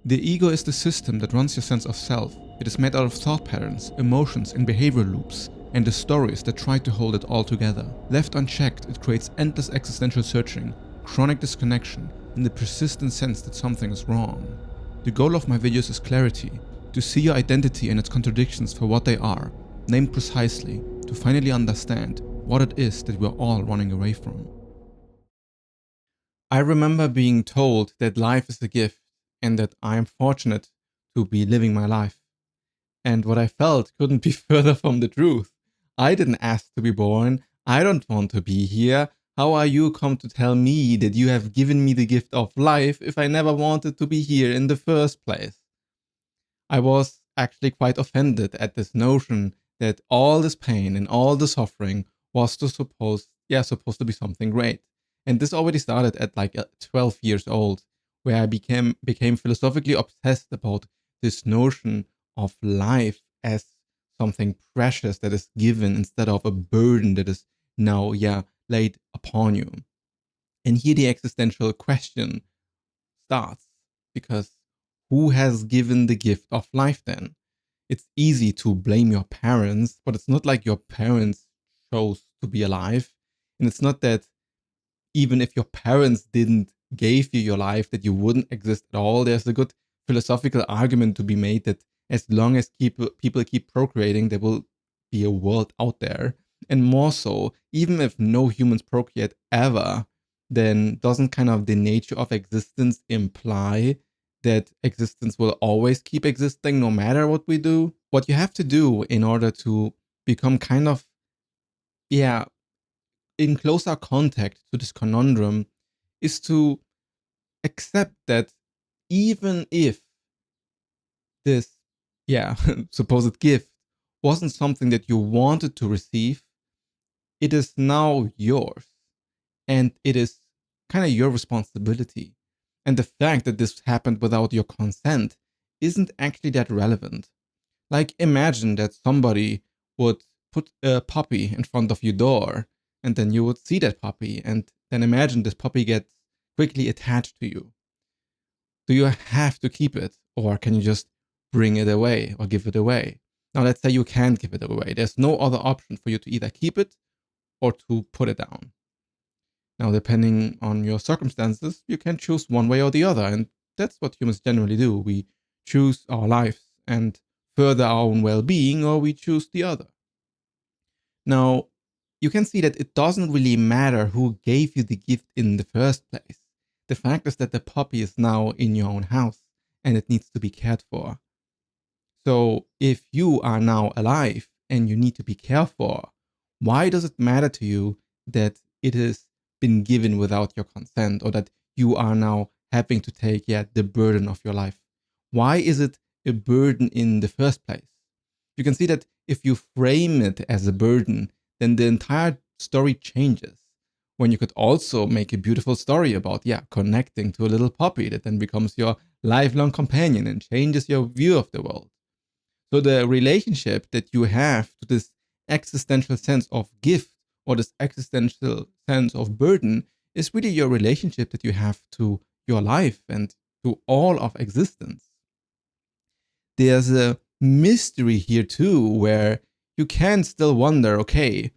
The ego is the system that runs your sense of self. It is made out of thought patterns, emotions, and behavior loops, and the stories that try to hold it all together. Left unchecked, it creates endless existential searching, chronic disconnection, and the persistent sense that something is wrong. The goal of my videos is clarity, to see your identity and its contradictions for what they are, named precisely, to finally understand what it is that we're all running away from. I remember being told that life is a gift and that I am fortunate to be living my life. And what I felt couldn't be further from the truth. I didn't ask to be born. I don't want to be here. How are you come to tell me that you have given me the gift of life if I never wanted to be here in the first place? I was actually quite offended at this notion that all this pain and all the suffering was supposed to be something great. And this already started at like 12 years old, where I became philosophically obsessed about this notion of life as something precious that is given instead of a burden that is now laid upon you. And here the existential question starts, because who has given the gift of life then? It's easy to blame your parents, but it's not like your parents chose to be alive. And it's not that even if your parents didn't give you your life, that you wouldn't exist at all. There's a good philosophical argument to be made that as long as people keep procreating, there will be a world out there. And more so, even if no humans procreate ever, then doesn't kind of the nature of existence imply that existence will always keep existing no matter what we do? What you have to do in order to become kind of, in closer contact to this conundrum is to accept that even if this, supposed gift wasn't something that you wanted to receive, it is now yours. And it is kind of your responsibility. And the fact that this happened without your consent isn't actually that relevant. Like, imagine that somebody would put a puppy in front of your door, and then you would see that puppy, and then imagine this puppy gets quickly attached to you. Do you have to keep it, or can you just bring it away or give it away? Now, let's say you can't give it away. There's no other option for you to either keep it or to put it down. Now, depending on your circumstances, you can choose one way or the other, and that's what humans generally do. We choose our lives and further our own well-being, or we choose the other. Now, you can see that it doesn't really matter who gave you the gift in the first place. The fact is that the puppy is now in your own house and it needs to be cared for. So if you are now alive and you need to be cared for, why does it matter to you that it has been given without your consent, or that you are now having to take the burden of your life? Why is it a burden in the first place? You can see that if you frame it as a burden, then the entire story changes. When you could also make a beautiful story about, connecting to a little puppy that then becomes your lifelong companion and changes your view of the world. So the relationship that you have to this existential sense of gift, or this existential sense of burden, is really your relationship that you have to your life and to all of existence. There's a mystery here too, where you can still wonder, okay,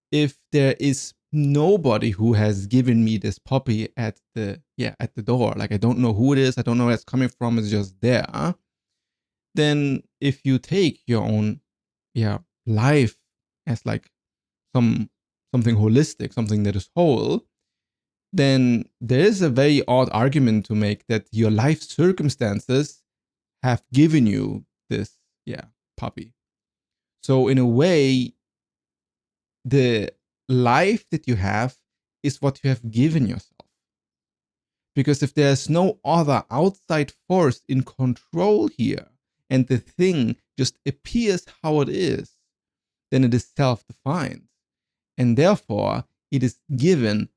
if there is nobody who has given me this puppy at the door, like I don't know who it is, I don't know where it's coming from, it's just there, then if you take your own life as like something holistic, something that is whole, then there is a very odd argument to make that your life circumstances have given you this puppy. So in a way, the life that you have is what you have given yourself. Because if there's no other outside force in control here, and the thing just appears how it is, then it is self-defined. And therefore, it is given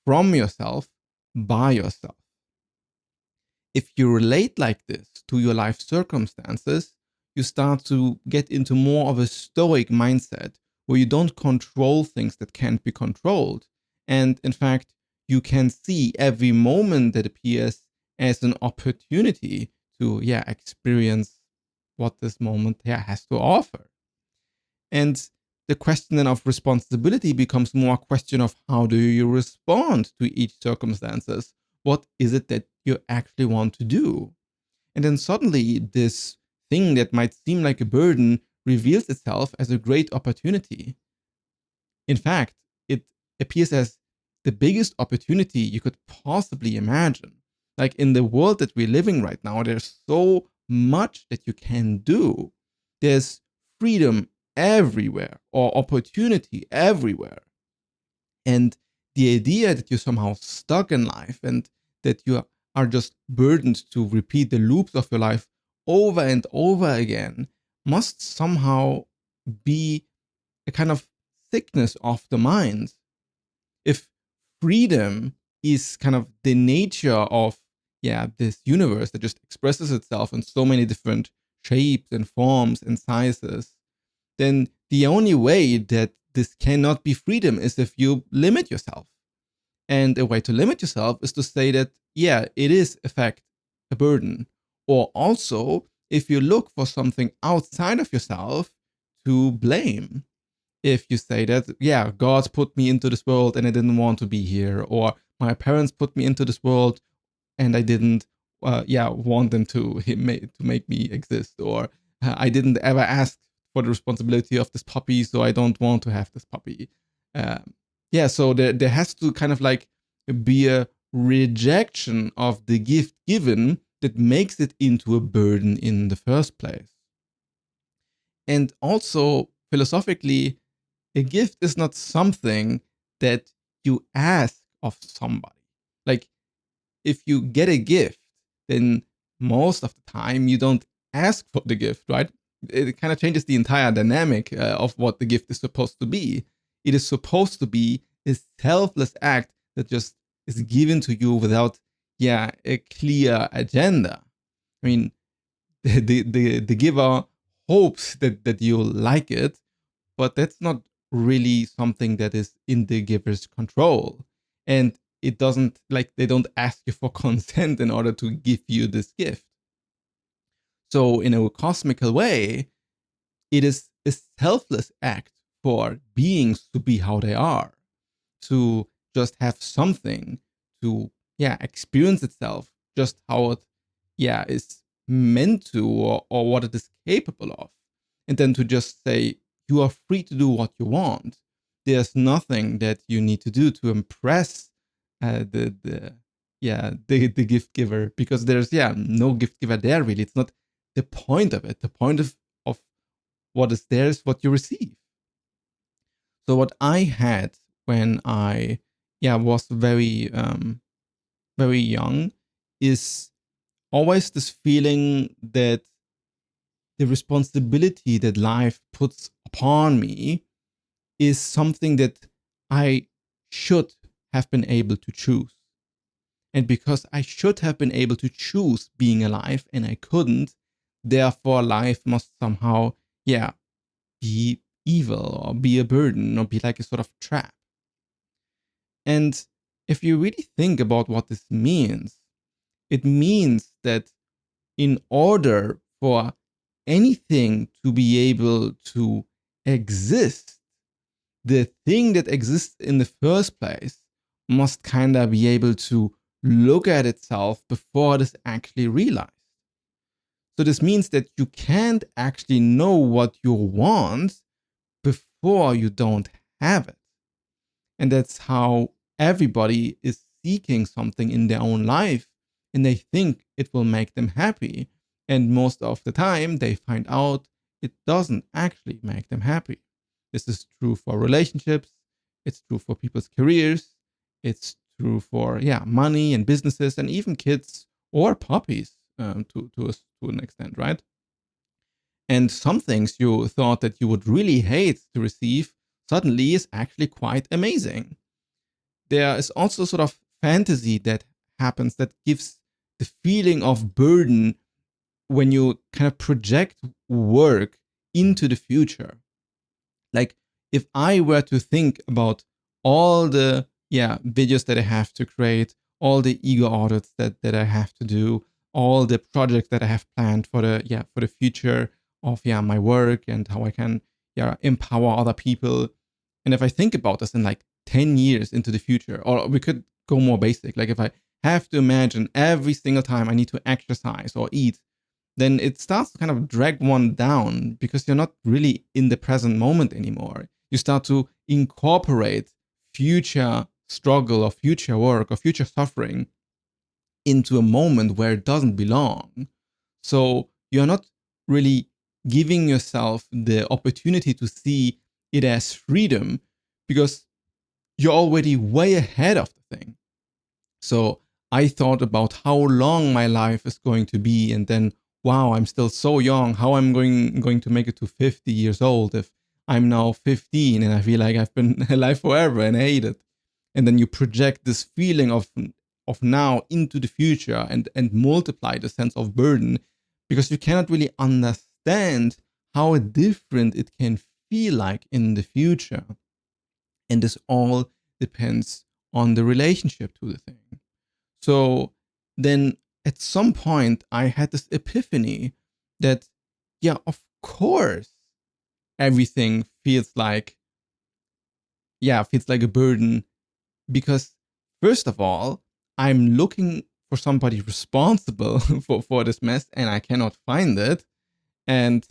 from yourself by yourself. If you relate like this to your life circumstances, you start to get into more of a Stoic mindset, where you don't control things that can't be controlled. And in fact, you can see every moment that appears as an opportunity to experience what this moment has to offer. And the question then of responsibility becomes more a question of how do you respond to each circumstances? What is it that you actually want to do? And then suddenly this thing that might seem like a burden reveals itself as a great opportunity. In fact, it appears as the biggest opportunity you could possibly imagine. Like in the world that we're living right now, there's so much that you can do. There's freedom everywhere or opportunity everywhere. And the idea that you're somehow stuck in life and that you are just burdened to repeat the loops of your life over and over again must somehow be a kind of sickness of the mind. If freedom is kind of the nature of this universe that just expresses itself in so many different shapes and forms and sizes, then the only way that this cannot be freedom is if you limit yourself. And a way to limit yourself is to say that, it is, in fact, a burden. Or also, if you look for something outside of yourself to blame. If you say that, God put me into this world and I didn't want to be here, or my parents put me into this world and I didn't, want them to make me exist, or I didn't ever ask for the responsibility of this puppy, so I don't want to have this puppy. So there has to kind of like be a rejection of the gift given that makes it into a burden in the first place. And also, philosophically, a gift is not something that you ask of somebody. Like, if you get a gift, then most of the time you don't ask for the gift, right? It kind of changes the entire dynamic of what the gift is supposed to be. It is supposed to be a selfless act that just is given to you without, a clear agenda. I mean, the giver hopes that you'll like it, but that's not really something that is in the giver's control. And it doesn't, like, they don't ask you for consent in order to give you this gift. So, in a cosmical way, it is a selfless act for beings to be how they are, to just have something to, experience itself just how it, is meant to, or what it is capable of. And then to just say, you are free to do what you want. There's nothing that you need to do to impress the gift giver, because there's no gift giver there really. It's not the point of it. The point of what is there is what you receive. So what I had when I was very young is always this feeling that the responsibility that life puts upon me is something that I should have been able to choose. And because I should have been able to choose being alive and I couldn't, therefore life must somehow, be evil or be a burden or be like a sort of trap. And if you really think about what this means, it means that in order for anything to be able to exist, the thing that exists in the first place must kind of be able to look at itself before it is actually realized. So this means that you can't actually know what you want before you don't have it. And that's how everybody is seeking something in their own life and they think it will make them happy. And most of the time, they find out it doesn't actually make them happy. This is true for relationships, it's true for people's careers, it's true for money and businesses, and even kids or puppies to an extent, right? And some things you thought that you would really hate to receive suddenly is actually quite amazing. There is also sort of fantasy that happens that gives the feeling of burden when you kind of project work into the future. Like, if I were to think about all the videos that I have to create, all the ego audits that I have to do, all the projects that I have planned for the future of my work and how I can empower other people. And if I think about this in like 10 years into the future, or we could go more basic, like if I have to imagine every single time I need to exercise or eat, then it starts to kind of drag one down because you're not really in the present moment anymore. You start to incorporate future struggle or future work or future suffering into a moment where it doesn't belong. So you're not really giving yourself the opportunity to see it as freedom because you're already way ahead of the thing. So I thought about how long my life is going to be, and then wow, I'm still so young. How I'm going to make it to 50 years old if I'm now 15 and I feel like I've been alive forever and I hate it. And then you project this feeling of now into the future and multiply the sense of burden because you cannot really understand how different it can feel like in the future. And this all depends on the relationship to the thing. So then at some point, I had this epiphany that, yeah, of course, everything feels like a burden because, first of all, I'm looking for somebody responsible for this mess and I cannot find it. And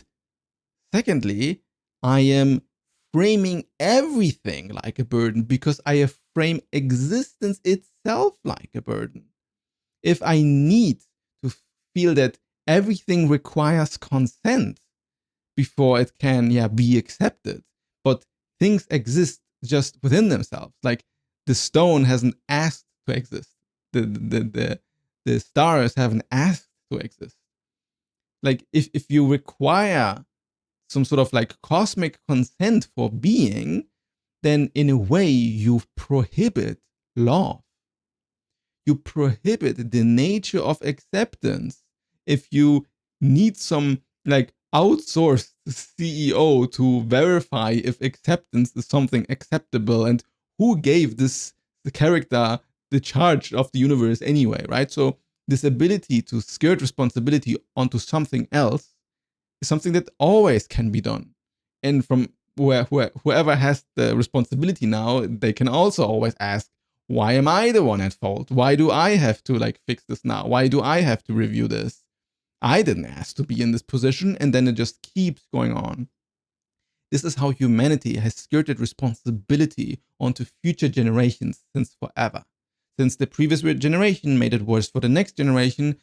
secondly, I am framing everything like a burden because I have framed existence itself like a burden. If I need to feel that everything requires consent before it can be accepted, but things exist just within themselves. Like the stone hasn't asked to exist. The stars haven't asked to exist. Like if you require some sort of like cosmic consent for being, then in a way you prohibit love. You prohibit the nature of acceptance. If you need some like outsourced CEO to verify if acceptance is something acceptable and who gave the character the charge of the universe anyway, right? So this ability to skirt responsibility onto something else is something that always can be done. And from whoever has the responsibility now, they can also always ask, why am I the one at fault? Why do I have to like fix this now? Why do I have to review this? I didn't ask to be in this position, and then it just keeps going on. This is how humanity has skirted responsibility onto future generations since forever. Since the previous generation made it worse for the next generation,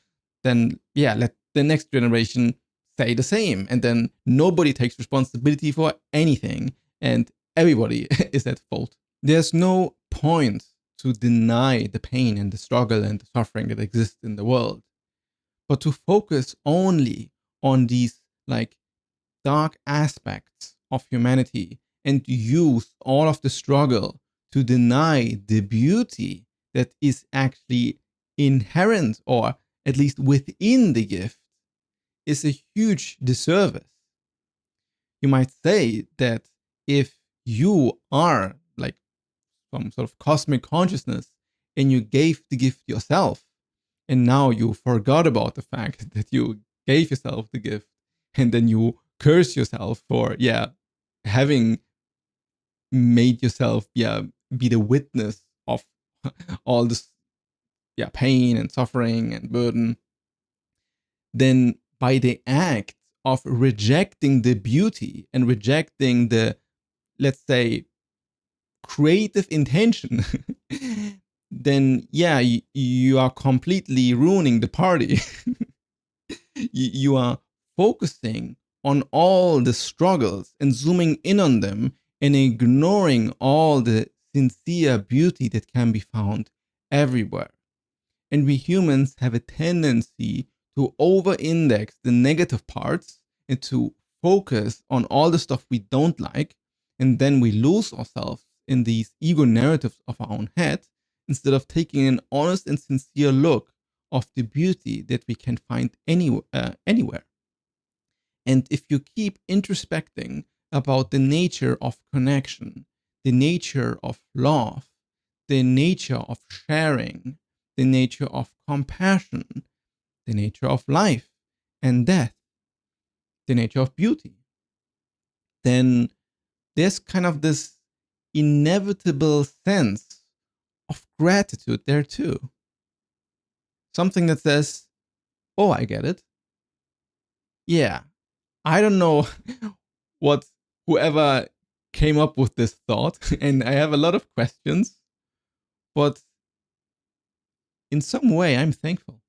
then let the next generation say the same. And then nobody takes responsibility for anything, and everybody is at fault. There's no point to deny the pain and the struggle and the suffering that exists in the world, but to focus only on these like dark aspects of humanity and use all of the struggle to deny the beauty that is actually inherent or at least within the gift is a huge disservice. You might say that if you are like some sort of cosmic consciousness and you gave the gift yourself, and now you forgot about the fact that you gave yourself the gift, and then you curse yourself for having made yourself be the witness of all this pain and suffering and burden, then by the act of rejecting the beauty and rejecting the, let's say, creative intention, then you are completely ruining the party. You are focusing on all the struggles and zooming in on them and ignoring all the sincere beauty that can be found everywhere. And we humans have a tendency to over index the negative parts and to focus on all the stuff we don't like. And then we lose ourselves in these ego narratives of our own head instead of taking an honest and sincere look of the beauty that we can find anywhere. And if you keep introspecting about the nature of connection, the nature of love, the nature of sharing, the nature of compassion, the nature of life and death, the nature of beauty, then there's kind of this inevitable sense of gratitude there too. Something that says, oh, I get it. Yeah, I don't know what whoever came up with this thought, and I have a lot of questions, but in some way, I'm thankful.